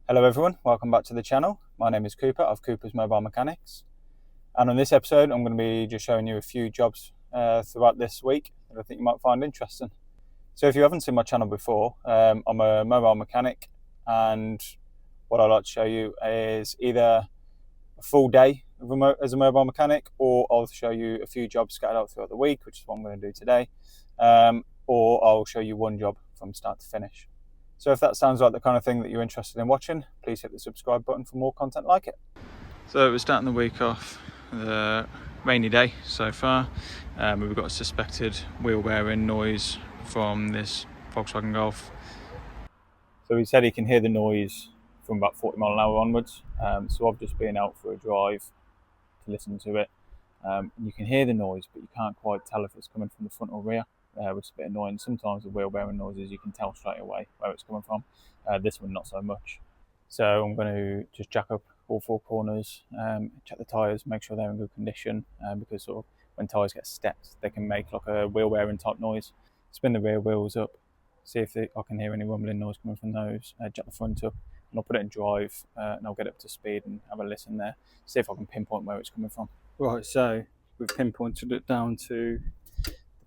Hello everyone, welcome back to the channel. My name is Cooper of Cooper's Mobile Mechanics, and on this episode I'm going to be just showing you a few jobs throughout this week that I think you might find interesting. So if you haven't seen my channel before, I'm a mobile mechanic, and what I like to show you is either a full day as a mobile mechanic, or I'll show you a few jobs scattered out throughout the week, which is what I'm going to do today, or I'll show you one job from start to finish. So if that sounds like the kind of thing that you're interested in watching, please hit the subscribe button for more content like it. So we're starting the week off, the rainy day so far. We've got a suspected wheel bearing noise from this Volkswagen Golf. So he said he can hear the noise from about 40 mile an hour onwards. So I've just been out for a drive to listen to it. And you can hear the noise, but you can't quite tell if it's coming from the front or rear. Which is a bit annoying. Sometimes the wheel bearing noises you can tell straight away where it's coming from. This one not so much. So I'm going to just jack up all four corners, check the tyres, make sure they're in good condition, because sort of when tyres get stepped they can make like a wheel bearing type noise. Spin the rear wheels up, see if I can hear any rumbling noise coming from those, jack the front up, and I'll put it in drive, and I'll get up to speed and have a listen there, see if I can pinpoint where it's coming from. Right, so we've pinpointed it down to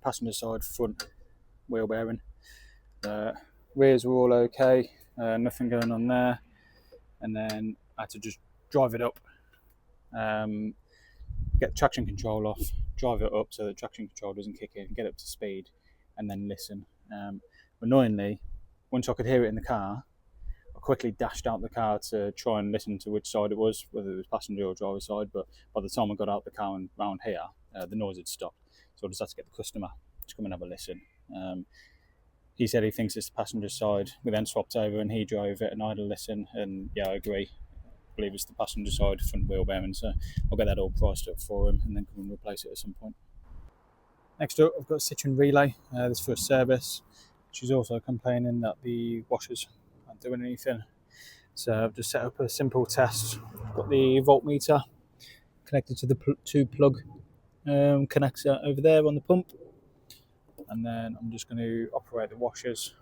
passenger side front wheel bearing. Rears were all okay, nothing going on there, and then I had to just drive it up, get traction control off, drive it up so the traction control doesn't kick in, get up to speed, and then listen. Annoyingly, once I could hear it in the car, I quickly dashed out the car to try and listen to which side it was, whether it was passenger or driver side, but by the time I got out the car and round here, the noise had stopped. So I just had to get the customer to come and have a listen. He said he thinks it's the passenger side. We then swapped over and he drove it and I had a listen, and yeah, I agree. I believe it's the passenger side front wheel bearing, so I'll get that all priced up for him and then come and replace it at some point. Next up, I've got a Citroen Relay. This is for a service. She's also complaining that the washers aren't doing anything. So I've just set up a simple test. I've got the voltmeter connected to the tube plug connector over there on the pump, and then I'm just going to operate the washers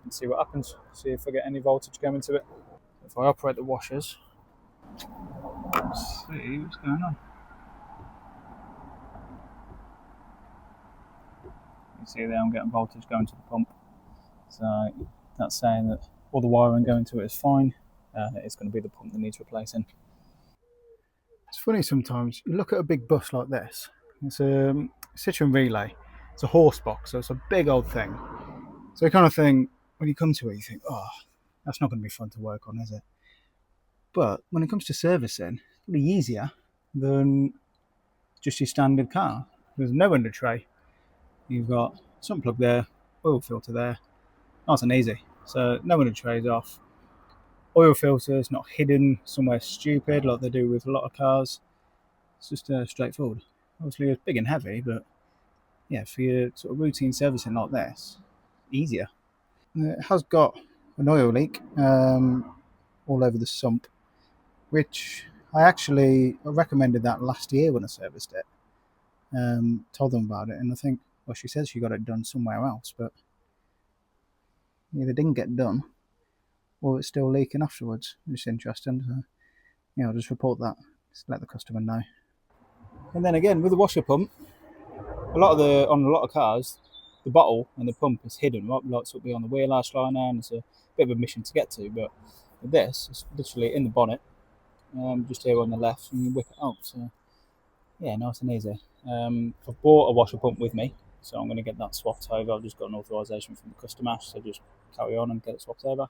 and see what happens, see if I get any voltage going to it. If I operate the washers, let's see what's going on. You see there I'm getting voltage going to the pump, so that's saying that all the wiring going to it is fine. It's going to be the pump that needs replacing. It's funny sometimes, you look at a big bus like this, it's a Citroen Relay, it's a horse box, so it's a big old thing. So the kind of thing, when you come to it, you think, oh, that's not going to be fun to work on, is it? But when it comes to servicing, it's really easier than just your standard car. There's no under tray. You've got some plug there, oil filter there, nice and easy. So no under trays off. Oil filters not hidden somewhere stupid like they do with a lot of cars. It's just straightforward. Obviously it's big and heavy, but yeah, for your sort of routine servicing like this, easier. It has got an oil leak all over the sump, which I recommended that last year when I serviced it. Told them about it, and I think, well, she says she got it done somewhere else, but either didn't get done or it's still leaking afterwards, which is interesting. So, yeah, I'll just report that, just let the customer know. And then again, with the washer pump, on a lot of cars, the bottle and the pump is hidden, right? Like, so it'll be on the wheel arch liner, and it's a bit of a mission to get to. But with this, it's literally in the bonnet, just here on the left, and you whip it out. So yeah, nice and easy. I've bought a washer pump with me, so I'm going to get that swapped over. I've just got an authorization from the customer, so just carry on and get it swapped over.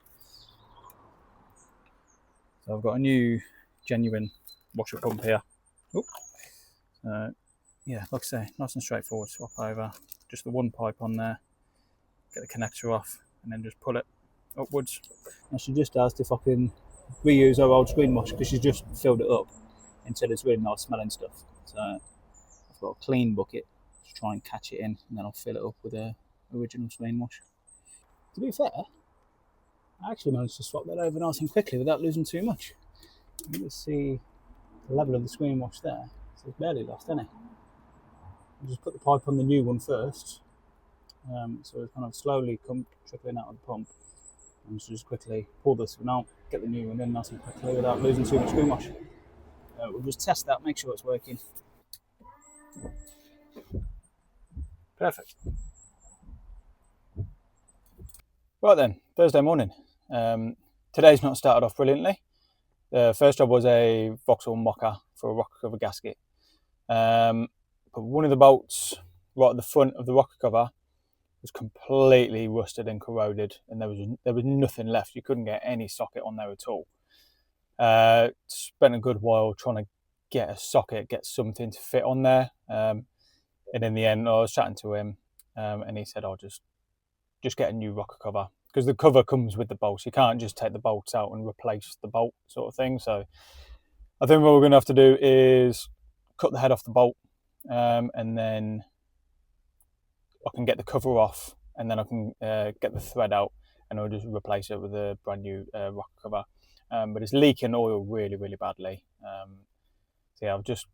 So I've got a new genuine washer pump here. Yeah, like I say, nice and straightforward. Swap over, just the one pipe on there, get the connector off, and then just pull it upwards. And she just asked if I can reuse her old screen wash, because she's just filled it up and said it's really nice smelling stuff. So I've got a clean bucket to try and catch it in, and then I'll fill it up with a original screen wash. To be fair, I actually managed to swap that over nice and quickly without losing too much. You can see the level of the screen wash there, so it's barely lost, isn't it? I just put the pipe on the new one first, so it's kind of slowly trickling out of the pump. And so just quickly pull this one out, get the new one in nice and quickly without losing too much screw wash. We'll just test that, make sure it's working. Perfect. Right then, Thursday morning. Today's not started off brilliantly. The first job was a Vauxhall mocker for a rocker cover gasket. But one of the bolts right at the front of the rocker cover was completely rusted and corroded, and there was nothing left. You couldn't get any socket on there at all. Spent a good while trying to get a socket, get something to fit on there. And in the end, I was chatting to him, and he said, "I'll just get a new rocker cover," because the cover comes with the bolts. You can't just take the bolts out and replace the bolt, sort of thing. So I think what we're going to have to do is cut the head off the bolt, and then I can get the cover off, and then I can get the thread out, and I'll just replace it with a brand new rocker cover. But it's leaking oil really, really badly. So yeah, I'm just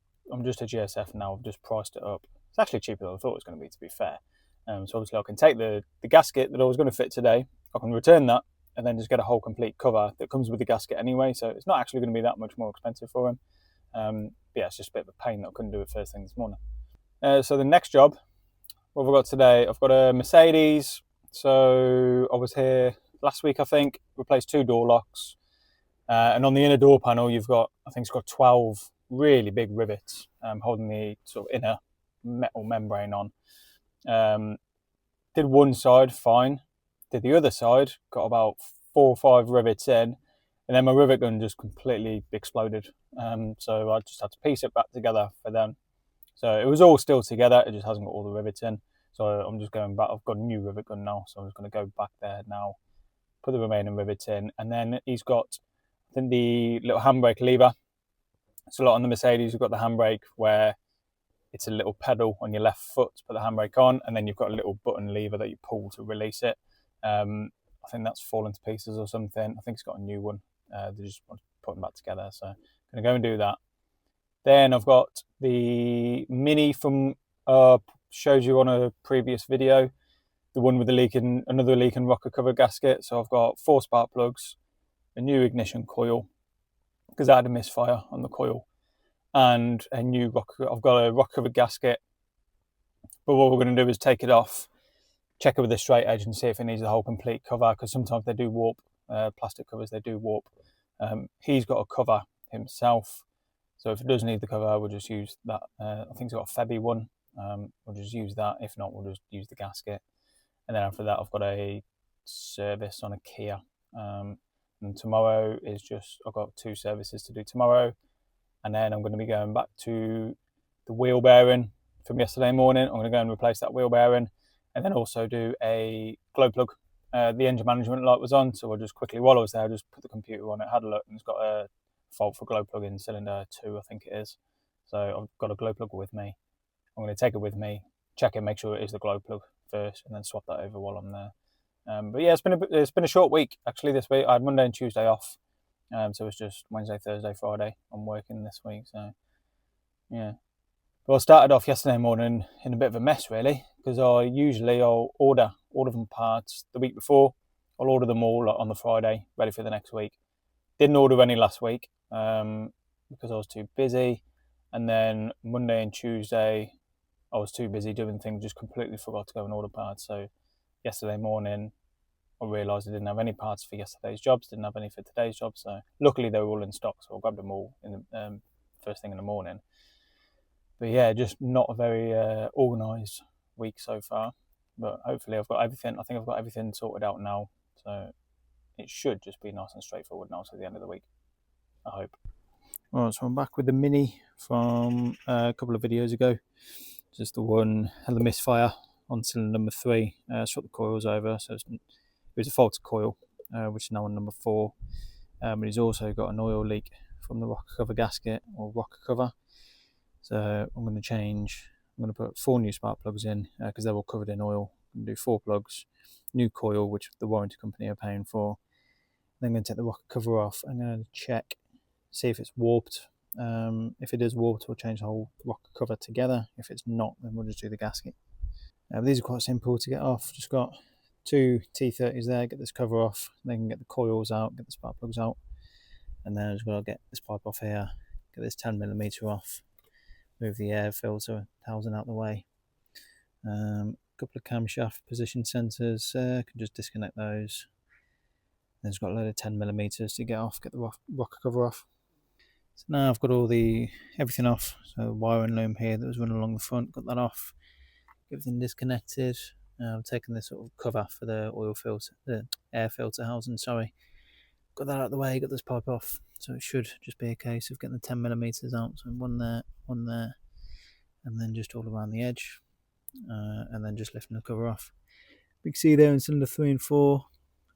a GSF now. I've just priced it up. It's actually cheaper than I thought it was going to be fair. So obviously I can take the gasket that I was going to fit today, I can return that, and then just get a whole complete cover that comes with the gasket anyway. So it's not actually going to be that much more expensive for him. But yeah, it's just a bit of a pain that I couldn't do it first thing this morning. So the next job, what have I got today? I've got a Mercedes. So I was here last week, I think, replaced 2 door locks. And on the inner door panel, you've got, I think it's got 12 really big rivets holding the sort of inner metal membrane on. Did one side fine, did the other side, got about 4 or 5 rivets in, and then my rivet gun just completely exploded. So I just had to piece it back together for them. So it was all still together, it just hasn't got all the rivets in. So I'm just going back, I've got a new rivet gun now, so I'm just going to go back there now, put the remaining rivets in, and then he's got, I think, the little handbrake lever. So a lot on the Mercedes, you've got the handbrake where it's a little pedal on your left foot to put the handbrake on, and then you've got a little button lever that you pull to release it. I think that's fallen to pieces or something. I think it's got a new one. They just want to put them back together. So I'm going to go and do that. Then I've got the Mini from showed you on a previous video, the one with the another leaking rocker cover gasket. So I've got 4 spark plugs, a new ignition coil, because I had a misfire on the coil, and a new rocker. I've got a rocker cover gasket, but what we're going to do is take it off, check it with a straight edge, and see if it needs the whole complete cover, because sometimes they do warp. Plastic covers, they do warp. He's got a cover himself, so if it does need the cover, we'll just use that. I think it's got a Febby one. We'll just use that. If not, we'll just use the gasket. And then after that, I've got a service on a Kia. And tomorrow is I've got 2 services to do tomorrow. And then I'm going to be going back to the wheel bearing from yesterday morning. I'm going to go and replace that wheel bearing, and then also do a glow plug. The engine management light was on, so I just quickly, while I was there, I just put the computer on it, had a look, and it's got a fault for glow plug in cylinder 2, I think it is. So I've got a glow plug with me. I'm going to take it with me, check it, make sure it is the glow plug first, and then swap that over while I'm there. But yeah, it's been a short week actually this week. I had Monday and Tuesday off, so it's just Wednesday, Thursday, Friday. I'm working this week, so yeah. Well, I started off yesterday morning in a bit of a mess really, because I'll order them parts the week before. I'll order them all on the Friday, ready for the next week. Didn't order any last week because I was too busy, and then Monday and Tuesday I was too busy doing things, just completely forgot to go and order parts. So yesterday morning I realised I didn't have any parts for yesterday's jobs, didn't have any for today's job. So luckily they were all in stock, so I grabbed them all in the first thing in the morning. But yeah, just not a very organised week so far. But hopefully I've got everything. I think I've got everything sorted out now. So it should just be nice and straightforward now to the end of the week, I hope. All right, so I'm back with the Mini from a couple of videos ago. Just the one had the misfire on cylinder number 3. Swap the coils over, so it was a faulty coil, which is now on number 4. But he's also got an oil leak from the rocker cover gasket, or rocker cover. So I'm going to put 4 new spark plugs in, because they're all covered in oil. I'm going to do 4 plugs, new coil, which the warranty company are paying for. Then I'm going to take the rocker cover off. I'm going to check, see if it's warped. If it is warped, we'll change the whole rocker cover together. If it's not, then we'll just do the gasket. These are quite simple to get off. Just got 2 T30s there, get this cover off, then get the coils out, get the spark plugs out, and then as well get this pipe off here, get this 10mm off, move the air filter housing out the way. A couple of camshaft position sensors, can just disconnect those. Then it's got a load of 10mm to get off, get the rocker cover off. So now I've got everything off. So the wiring loom here that was running along the front, got that off. Everything disconnected. I've taken this sort of cover for the oil filter, the air filter housing, sorry. Got that out of the way, got this pipe off. So it should just be a case of getting the 10mm out. So one there, and then just all around the edge. And then just lifting the cover off. You can see there in cylinder 3 and 4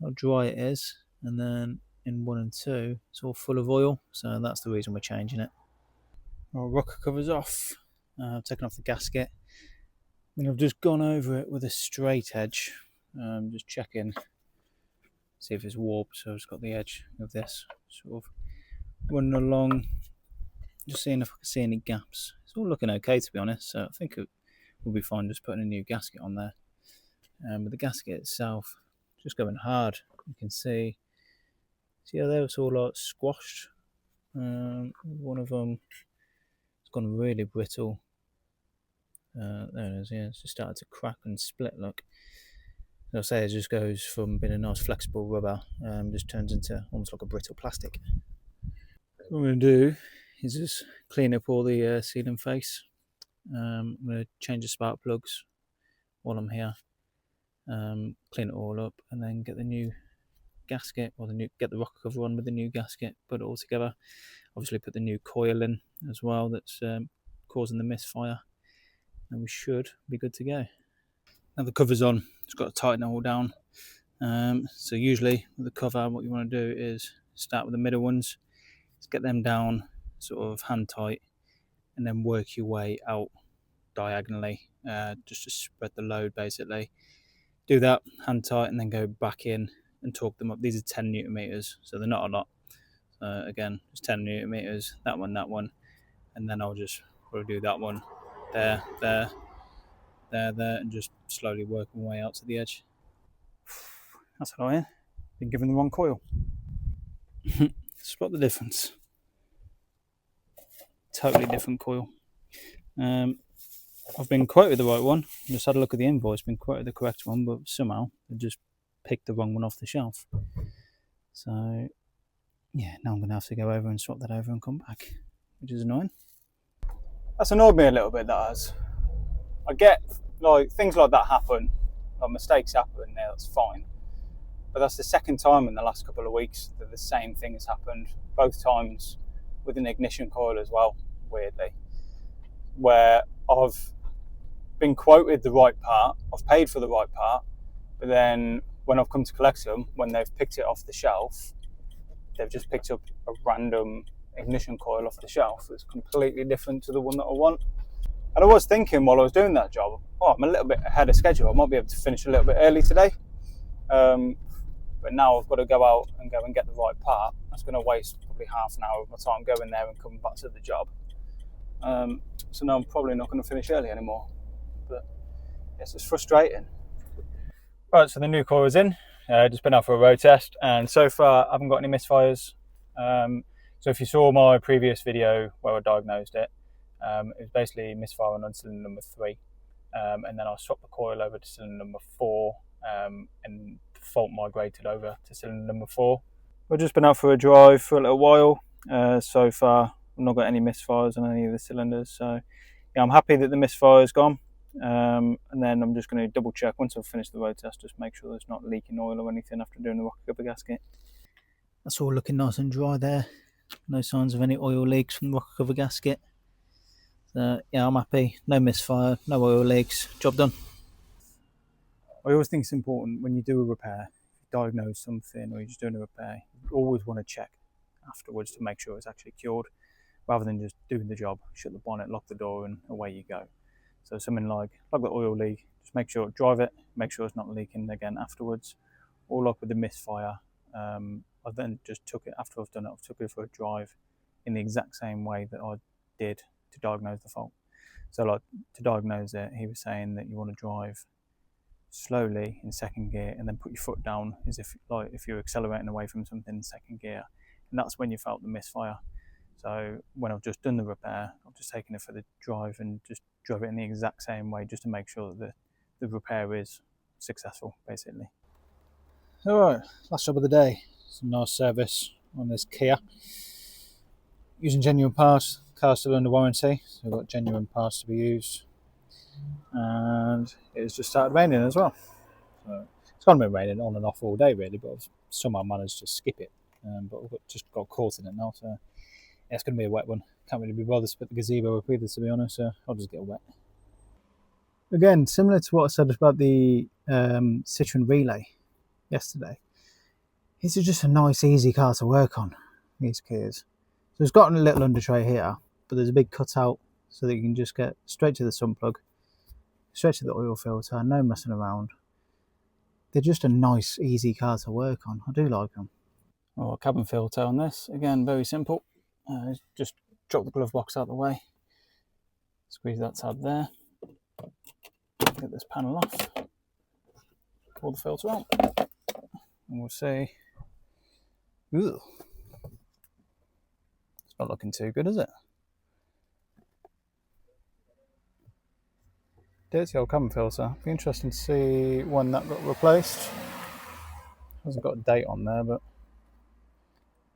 how dry it is, and then in 1 and 2 it's all full of oil, so that's the reason we're changing it. Our rocker cover's off. I've taken off the gasket, and I've just gone over it with a straight edge, just checking, see if it's warped. So I've just got the edge of this sort of running along, just seeing if I can see any gaps. It's all looking okay, to be honest, so I think it will be fine just putting a new gasket on there. But the gasket itself, just going hard. You can see how there it's all like squashed. One of them has gone really brittle. There it is, yeah, it's just started to crack and split, look. As I say, it just goes from being a nice flexible rubber, just turns into almost like a brittle plastic. What I'm going to do is just clean up all the sealing face. I'm going to change the spark plugs while I'm here. Clean it all up, and then get the new gasket, or get the rocker cover on with the new gasket, put it all together. Obviously put the new coil in as well that's causing the misfire, and we should be good to go. Now the cover's on, just got to tighten it all down. So usually with the cover, what you want to do is start with the middle ones, just get them down sort of hand tight, and then work your way out diagonally, just to spread the load basically. Do that hand tight, and then go back in and torque them up. These are 10 newton meters, so they're not a lot. Again, just 10 newton meters, that one, and then I'll just probably do that one there, and just slowly work my way out to the edge. That's what I am. Been given the wrong coil. Spot the difference. Totally different coil. I've been quoted the right one. Just had a look at the invoice, been quoted the correct one, but somehow they just picked the wrong one off the shelf. So yeah, now I'm going to have to go over and swap that over and come back, which is annoying. That's annoyed me a little bit, that has. I get, like, things like that happen, like mistakes happen, yeah, that's fine. But that's the second time in the last couple of weeks that the same thing has happened, both times with an ignition coil as well, weirdly, where I've been quoted the right part, I've paid for the right part, but then when I've come to collect them, when they've picked it off the shelf, they've just picked up a random ignition coil off the shelf that's completely different to the one that I want. And I was thinking while I was doing that job, I'm a little bit ahead of schedule, I might be able to finish a little bit early today. But now I've got to go out and get the right part. That's going to waste probably half an hour of my time going there and coming back to the job. So now I'm probably not going to finish early anymore. But yes, it's frustrating. Right, so the new coil is in. Just been out for a road test, and so far I haven't got any misfires. So if you saw my previous video where I diagnosed it, it was basically misfiring on cylinder number 3, and then I swapped the coil over to cylinder number 4, and the fault migrated over to cylinder number 4. I've just been out for a drive for a little while. So far I've not got any misfires on any of the cylinders, so yeah, I'm happy that the misfire's gone. And then I'm just going to double check once I've finished the road test, just make sure there's not leaking oil or anything after doing the rocker cover gasket. That's all looking nice and dry there. No signs of any oil leaks from the rocker cover gasket. So yeah, I'm happy. No misfire, no oil leaks. Job done. I always think it's important when you do a repair, diagnose something or you're just doing a repair, you always want to check afterwards to make sure it's actually cured, rather than just doing the job, shut the bonnet, lock the door, and away you go. So something like the oil leak, just make sure, drive it, make sure it's not leaking again afterwards. Or like with the misfire, I then just took it, after I've done it, I've took it for a drive in the exact same way that I did to diagnose the fault. So like to diagnose it, he was saying that you want to drive slowly in second gear and then put your foot down as if you're accelerating away from something in second gear, and that's when you felt the misfire. So when I've just done the repair, I've just taken it for the drive and just drove it in the exact same way just to make sure that the repair is successful, basically. Alright, last job of the day. Some nice service on this Kia. Using genuine parts, car's still under warranty, so we've got genuine parts to be used. And it's just started raining as well. So it's kind of been raining on and off all day really, but I've somehow managed to skip it. But we've just got caught in it now, so yeah, it's going to be a wet one. Can't really be bothered to put the gazebo up either, to be honest, so I'll just get wet. Again, similar to what I said about the Citroen Relay yesterday, these are just a nice, easy car to work on, these Kias. So it's got a little under tray here, but there's a big cutout so that you can just get straight to the sump plug, straight to the oil filter, no messing around. They're just a nice, easy car to work on. I do like them. Oh, cabin filter on this, again, very simple. Just drop the glove box out of the way, squeeze that tab there, get this panel off, pull the filter out, and we'll see. Ugh. It's not looking too good, is it? Dirty old cabin filter. Be interesting to see when that got replaced. Hasn't got a date on there, but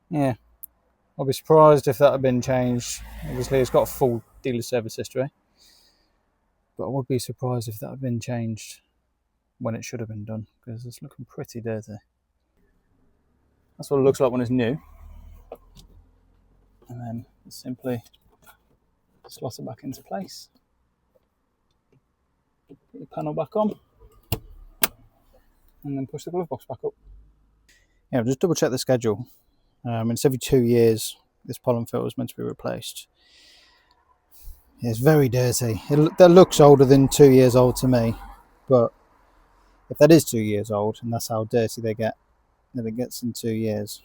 yeah, I'll be surprised if that had been changed. Obviously, it's got a full dealer service history, but I would be surprised if that had been changed when it should have been done, because it's looking pretty dirty. That's what it looks like when it's new, and then simply slot it back into place. Put the panel back on, and then push the glove box back up. Yeah, just double check the schedule. It's every 2 years this pollen filter is meant to be replaced. Yeah, it's very dirty. That looks older than 2 years old to me, but if that is 2 years old and that's how dirty they get, then it gets in 2 years.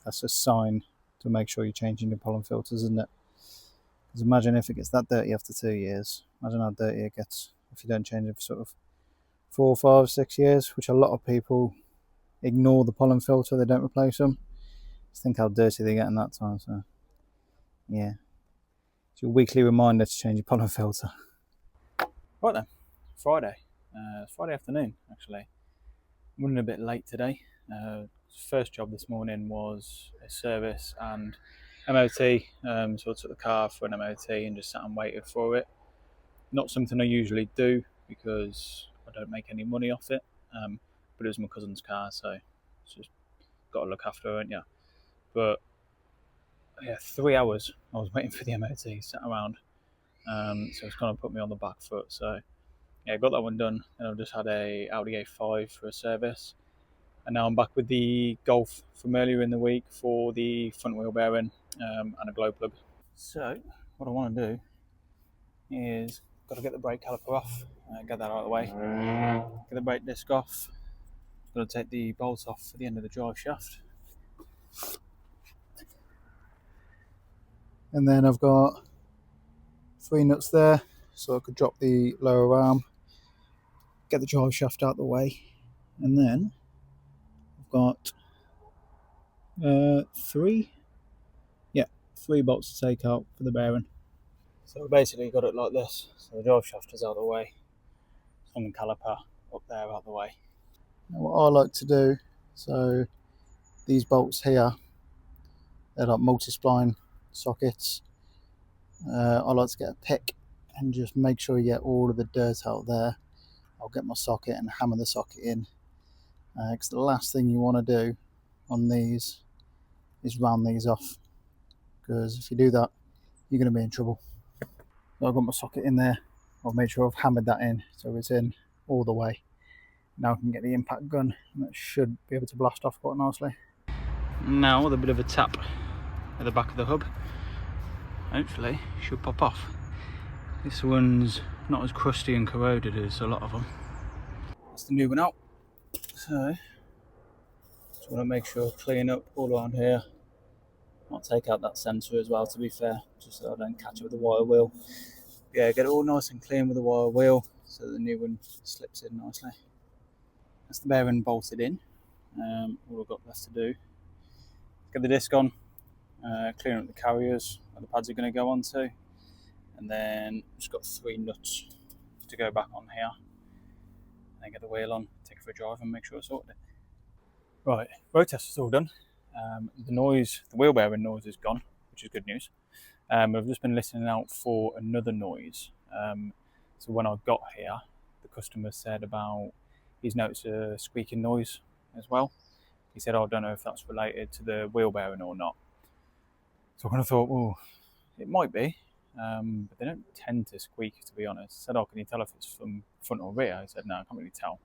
That's a sign to make sure you're changing your pollen filters, isn't it? Because imagine if it gets that dirty after 2 years. Imagine how dirty it gets if you don't change it for sort of 4, 5, 6 years, which a lot of people ignore the pollen filter, they don't replace them. Just think how dirty they get in that time. So yeah, it's your weekly reminder to change your pollen filter. Right then, Friday afternoon actually. I'm running a bit late today. First job this morning was a service and MOT, so I took the car for an MOT and just sat and waited for it. Not something I usually do because I don't make any money off it, but it was my cousin's car, so it's just got to look after her, ain't you? But yeah, 3 hours I was waiting for the MOT, sat around, so it's kind of put me on the back foot. So yeah, got that one done, and I've just had a Audi A5 for a service, and now I'm back with the Golf from earlier in the week for the front wheel bearing and a glow plug. So what I want to do is got to get the brake caliper off, get that out of the way, get the brake disc off, got to take the bolts off for the end of the drive shaft, and then I've got 3 nuts there so I could drop the lower arm, get the drive shaft out of the way, and then I've got 3 bolts to take out for the bearing. So basically got it like this, so the drive shaft is out of the way, swing caliper up there out of the way. Now what I like to do, so these bolts here, they're like multi-spline sockets. I like to get a pick and just make sure you get all of the dirt out there. I'll get my socket and hammer the socket in, because the last thing you want to do on these is round these off, because if you do that you're going to be in trouble. So I've got my socket in there, I've made sure I've hammered that in so it's in all the way. Now I can get the impact gun and that should be able to blast off quite nicely. Now with a bit of a tap at the back of the hub, hopefully it should pop off. This one's not as crusty and corroded as a lot of them. That's the new one out, so just want to make sure I clean up all around here. I'll take out that sensor as well, to be fair, just so I don't catch it with the wire wheel. Yeah, get it all nice and clean with the wire wheel so the new one slips in nicely. that's the bearing bolted in. All I've got left to do, get the disc on, clearing up the carriers where the pads are going to go onto, and then just got 3 nuts to go back on here, and then get the wheel on, take it for a drive and make sure it's sorted. Right, road test is all done. The wheel bearing noise is gone, which is good news. I've just been listening out for another noise. So when I got here, the customer said about he's noticed a squeaking noise as well. He said, I don't know if that's related to the wheel bearing or not. So I kind of thought, well, it might be, but they don't tend to squeak, to be honest. I said, oh, can you tell if it's from front or rear? He said, no, I can't really tell.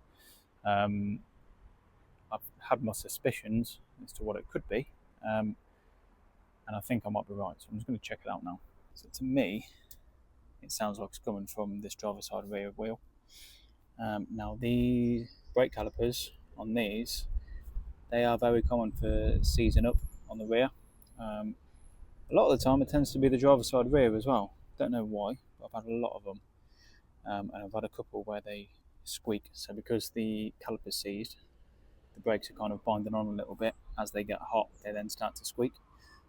I've had my suspicions as to what it could be, and I think I might be right, so I'm just going to check it out now. So to me, it sounds like it's coming from this driver's side rear wheel. Now the brake calipers on these, they are very common for seizing up on the rear. A lot of the time it tends to be the driver's side rear as well. Don't know why, but I've had a lot of them. And I've had a couple where they squeak. So because the caliper's seized, the brakes are kind of binding on a little bit. As they get hot, they then start to squeak.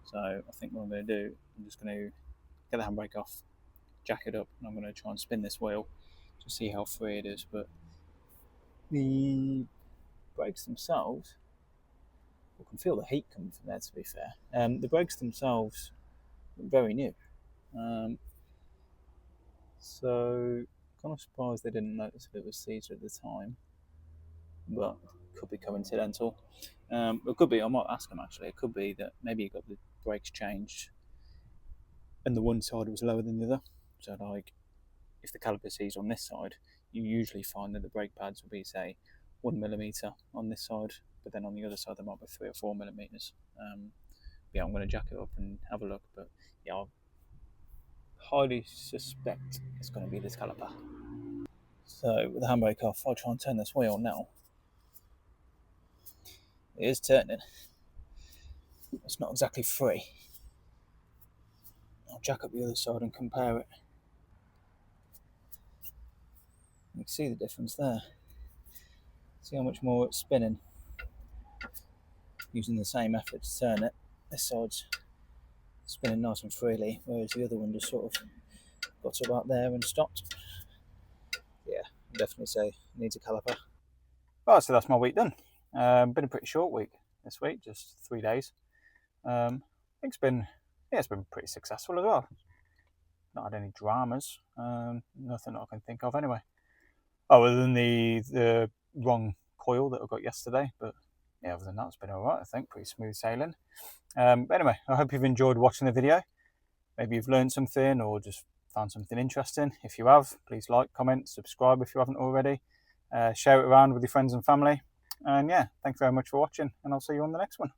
So I think what I'm going to do, I'm just going to get the handbrake off, jack it up, and I'm going to try and spin this wheel to see how free it is. But the brakes themselves, I can feel the heat coming from there, to be fair. The brakes themselves are very new. So kind of surprised they didn't notice if it was seized at the time, but could be coincidental. It could be, I might ask them actually, it could be that maybe you got the brakes changed and the one side was lower than the other. So like, if the caliper seized on this side, you usually find that the brake pads will be, say, 1mm on this side, but then on the other side there might be 3 or 4mm. Yeah, I'm going to jack it up and have a look, but yeah, I highly suspect it's going to be this caliper. So with the handbrake off, I'll try and turn this wheel now. It is turning. It's not exactly free. I'll jack up the other side and compare it. You can see the difference there. See how much more it's spinning. Using the same effort to turn it. This side's spinning nice and freely, whereas the other one just sort of got to about there and stopped. Yeah, I'd definitely say it needs a caliper. Right, so that's my week done. Been a pretty short week this week, just 3 days. I think it's been pretty successful as well. Not had any dramas, nothing that I can think of anyway. Other than the wrong coil that I got yesterday, but yeah, other than that, it's been alright, I think, pretty smooth sailing. But anyway, I hope you've enjoyed watching the video. Maybe you've learned something or just found something interesting. If you have, please like, comment, subscribe if you haven't already. Share it around with your friends and family. And yeah, thank you very much for watching, and I'll see you on the next one.